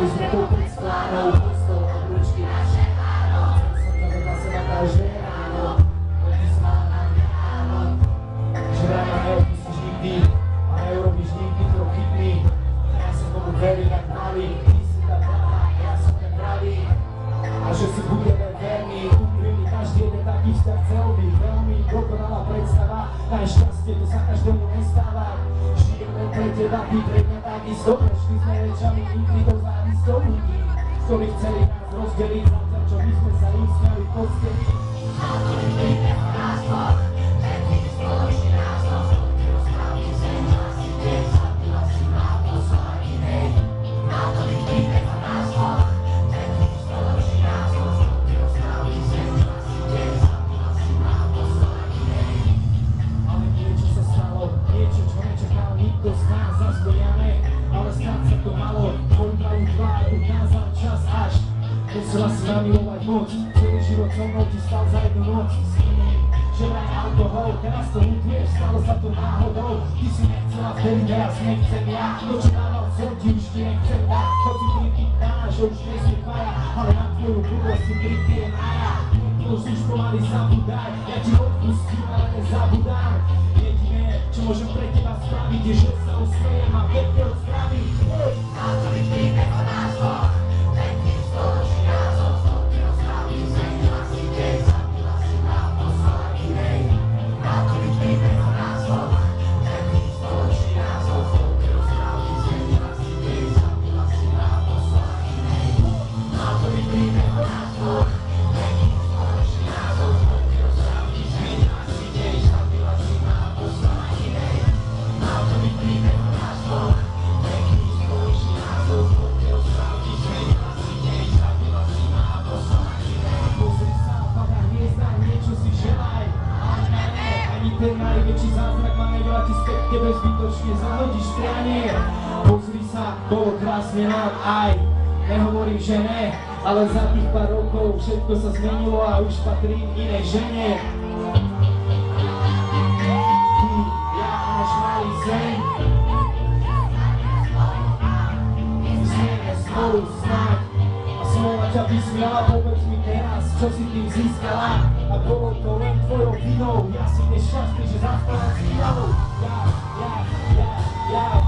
Stali sme tu pred sklánou, pustou od ručky. Chcem sa ťa vedľa seba každé ráno. Ty si mala na mňa áno. Že rána neopustíš nikdy a neurobíš nikdy krok chybný. Ja som tomu veril jak malý, ty si tá pravá, ja som tak pravý. A že si budeme verní, úprimný, každý jeden taký vzťah chcel byť. Veľmi dokonalá predstava, najšťastie to sa každému nestáva. Žijem len pre teba, ty pre mňa takisto. Prešli sme rečami, nikdy do závistou ľudí, ktorí chceli nás rozdeliť, za čo my sme sa im smiali v posteli. A to je príbeh o nás dvoch, taký spoločný názov, ktorý rozprávil zem, asi deň, zabila si ma po svojej inej. A to je príbeh o nás dvoch, taký spoločný názov, ktorý rozprávil zem, asi deň, zabila si ma po svojej inej. Ale niečo sa stalo, niečo, čo nečakal nikto z nás, zazbojame, ale snad sa to malo, tvoju pravú tvár ukázal čas až. Musela si namilovať moc, celý život so mnou ti stal za jednu noc. S iným, že vraj alkohol, teraz to ľutuješ, stalo sa to náhodou. Ty si nechcela vtedy, teraz nechcem ja, to čo dával som ti už ti nechcem dať. Choď si pripýtá, že už nie si tvaja, ale na tvoju budosť si pripiem a ja. Už pomaly zabudaj, ja ti odpustím, ale nezabudám. Jediné, čo môžem pre teba spraviť, je, že sa usmejem a pekne odstraviť. A to je príbeh o nás dvoch, taký spoločný názov, ktorý rozprávil zem, asi deň, zabila si ma po svojej inej. A to je príbeh o nás dvoch, taký spoločný názov, ktorý rozprávil zem, asi deň, zabila si ma po svojej inej. A to je príbeh o nás dvoch, taký spoločný názov, ktorý rozprávil zem, asi deň, zabila si ma po svojej inej. A to je príbeh o nás dvoch, taký spoločný názov, ktorý rozprávil zem, asi deň, zabila si ma po svojej inej. Pozri sa, padá hviezda, niečo si želaj, ale ne, ani ten najväčší zázrak má nevráti späť tebe zbytočne, zahodíš prianie. Pozri sa, bolo krásne nám aj, nehovorím, že ne, ale za tých pár rokov všetko sa zmenilo a už patrím inej žene. Ty, ja a náš malý zem, zmene spolu snáď a smola ťa vysmiala, povedz mi teraz, čo si tým získala. A bolo to len tvojou vinou, ja si nešťastný, že zaspala s inou. Ja